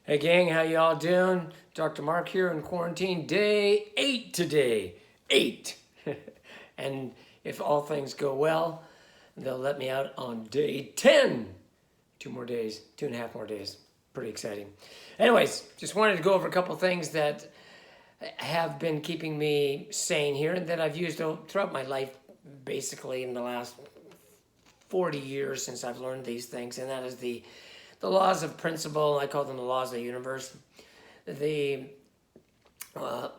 Hey gang, how y'all doing? Dr. Mark here in quarantine, day 8 today. 8. And if all things go well, they'll let me out on day 10. 2 more days, 2.5 more days. Pretty exciting. Anyways, just wanted to go over a couple things that have been keeping me sane here and that I've used throughout my life, basically in the last 40 years since I've learned these things, and that is the laws of principle. I call them the laws of the universe. The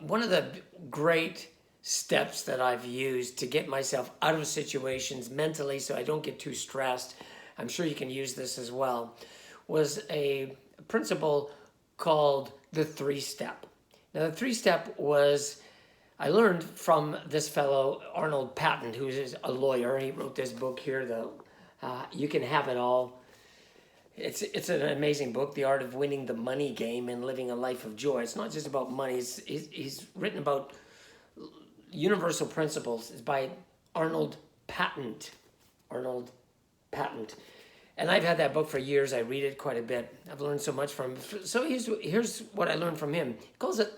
one of the great steps that I've used to get myself out of situations mentally so I don't get too stressed, I'm sure you can use this as well, was a principle called the 3-step. Now the 3-step was, I learned from this fellow, Arnold Patent, who is a lawyer. He wrote this book here, You Can Have It All. It's an amazing book, The Art of Winning the Money Game and Living a Life of Joy. It's not just about money. He's written about universal principles. It's by Arnold Patent. Arnold Patent. And I've had that book for years. I read it quite a bit. I've learned so much from him. So here's what I learned from him. He calls it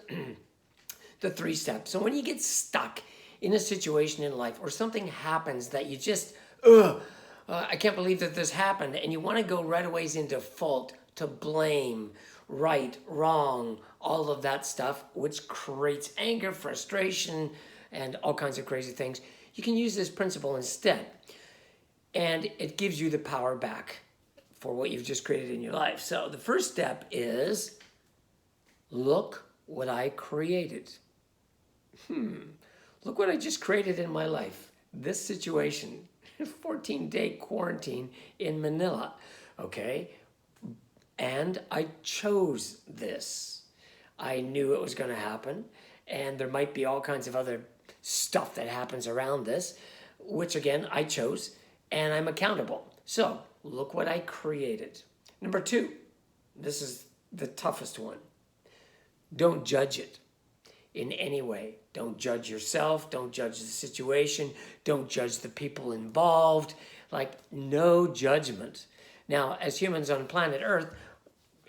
the 3-step. So when you get stuck in a situation in life or something happens that you just, I can't believe that this happened, and you want to go right away into fault, to blame, right, wrong, all of that stuff, which creates anger, frustration, and all kinds of crazy things. You can use this principle instead, and it gives you the power back for what you've just created in your life. So the first step is, look what I created. Look what I just created in my life. This situation. 14-day quarantine in Manila, okay? And I chose this. I knew it was going to happen, and there might be all kinds of other stuff that happens around this, which again, I chose, and I'm accountable. So, look what I created. Number 2, this is the toughest one. Don't judge it in any way. Don't judge yourself. Don't judge the situation. Don't judge the people involved. Like, no judgment. Now, as humans on planet Earth,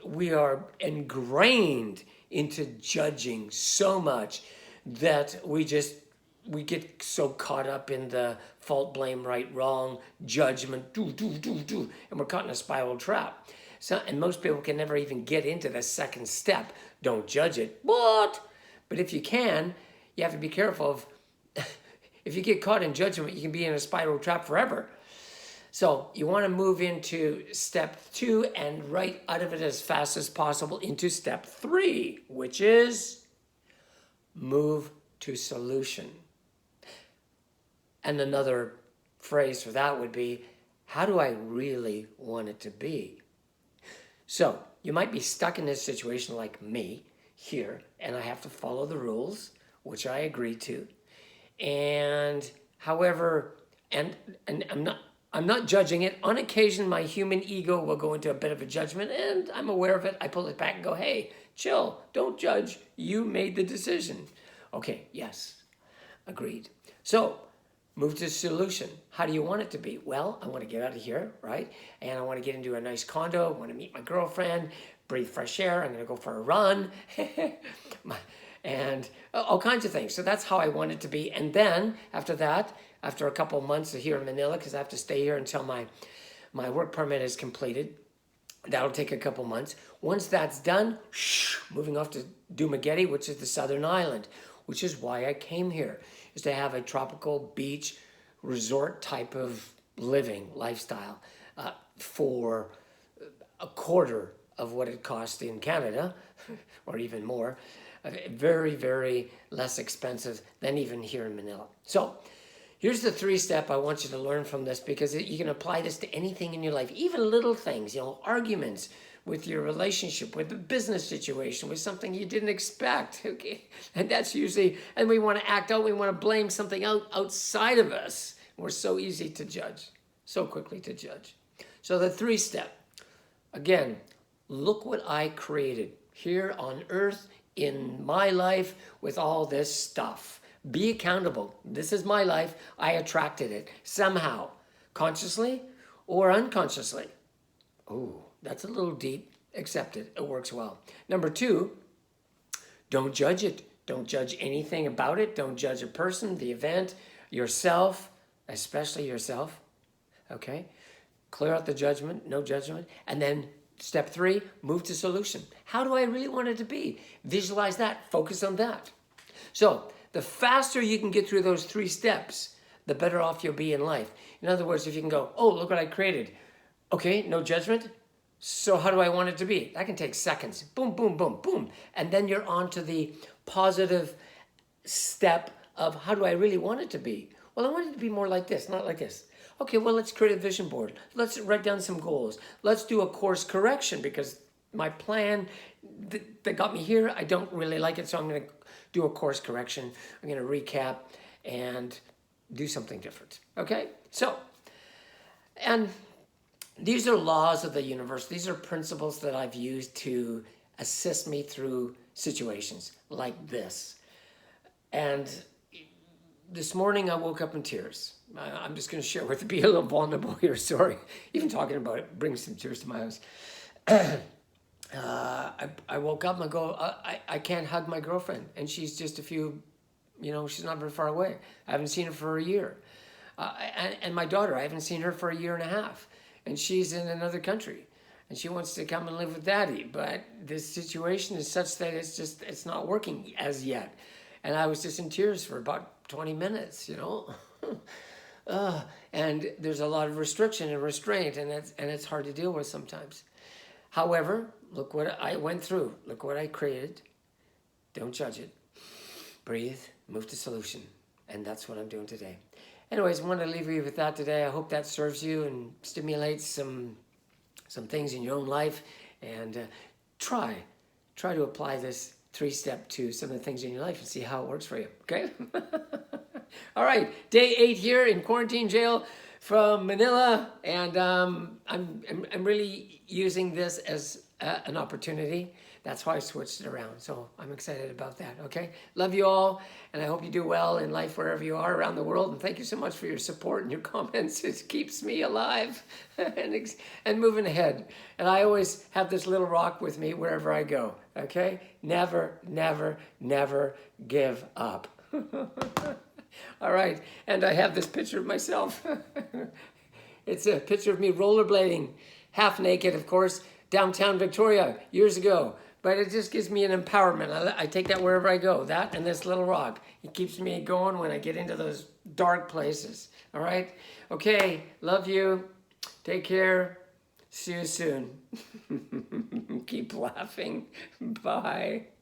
we are ingrained into judging so much that we get so caught up in the fault, blame, right, wrong, judgment, and we're caught in a spiral trap. So, and most people can never even get into the second step. Don't judge it. What? But if you can, you have to be careful of, if you get caught in judgment, you can be in a spiral trap forever. So you want to move into step 2 and right out of it as fast as possible into step 3, which is move to solution. And another phrase for that would be, how do I really want it to be? So you might be stuck in this situation like me here, and I have to follow the rules, which I agree to. And however, and I'm not judging it. On occasion, my human ego will go into a bit of a judgment, and I'm aware of it. I pull it back and go, hey, chill, don't judge. You made the decision. Okay, yes, agreed. So, move to solution. How do you want it to be? Well, I want to get out of here, right? And I want to get into a nice condo. I want to meet my girlfriend, breathe fresh air. I'm going to go for a run. And all kinds of things. So that's how I want it to be. And then after that, after a couple of months here in Manila, because I have to stay here until my work permit is completed, that'll take a couple months. Once that's done, moving off to Dumaguete, which is the southern island, which is why I came here, is to have a tropical beach resort type of living lifestyle for a quarter of what it costs in Canada, or even more. Very, very less expensive than even here in Manila. So here's the 3-step I want you to learn from this, because you can apply this to anything in your life, even little things, arguments with your relationship, with the business situation, with something you didn't expect. Okay, and that's usually, and we want to act out, we want to blame something outside of us. We're so easy to judge, so quickly to judge. So the 3-step, again, look what I created here on earth in my life with all this stuff. Be accountable. This is my life. I attracted it somehow, consciously or unconsciously. Oh, that's a little deep. accept it. It works well. Number two, don't judge it. Don't judge anything about it. Don't judge a person, the event, yourself, especially yourself. Okay? Clear out the judgment, no judgment. And then step three, move to solution. How do I really want it to be? Visualize that. Focus on that. So the faster you can get through those 3 steps, the better off you'll be in life. In other words, if you can go, oh, look what I created. Okay, no judgment. So how do I want it to be? That can take seconds. Boom, boom, boom, boom. And then you're on to the positive step of how do I really want it to be? Well, I want it to be more like this, not like this. Okay, well, let's create a vision board. Let's write down some goals. Let's do a course correction because my plan that got me here, I don't really like it, so I'm going to do a course correction. I'm going to recap and do something different. Okay? So, and these are laws of the universe. These are principles that I've used to assist me through situations like this. And this morning I woke up in tears. I'm just going to share with you, be a little vulnerable here. Sorry. Even talking about it brings some tears to my eyes. I woke up and I go, I can't hug my girlfriend. And she's just a few, she's not very far away. I haven't seen her for a year. And my daughter, I haven't seen her for a year and a half. And she's in another country. And she wants to come and live with Daddy. But this situation is such that it's not working as yet. And I was just in tears for about 20 minutes, and there's a lot of restriction and restraint, and it's hard to deal with sometimes. However, look what I went through. Look what I created. Don't judge it. Breathe, move to solution. And that's what I'm doing today. Anyways, I want to leave you with that today. I hope that serves you and stimulates some things in your own life. And try to apply this 3-step to some of the things in your life and see how it works for you. Okay? All right, day 8 here in quarantine jail from Manila, and I'm really using this as an opportunity. That's why I switched it around. So I'm excited about that. Okay, love you all, and I hope you do well in life wherever you are around the world. And thank you so much for your support and your comments. It keeps me alive and moving ahead. And I always have this little rock with me wherever I go. Okay, never, never, never give up. All right, and I have this picture of myself. It's a picture of me rollerblading, half naked, of course, downtown Victoria years ago. But it just gives me an empowerment. I take that wherever I go, that and this little rock. It keeps me going when I get into those dark places. All right? Okay, love you. Take care. See you soon. Keep laughing. Bye.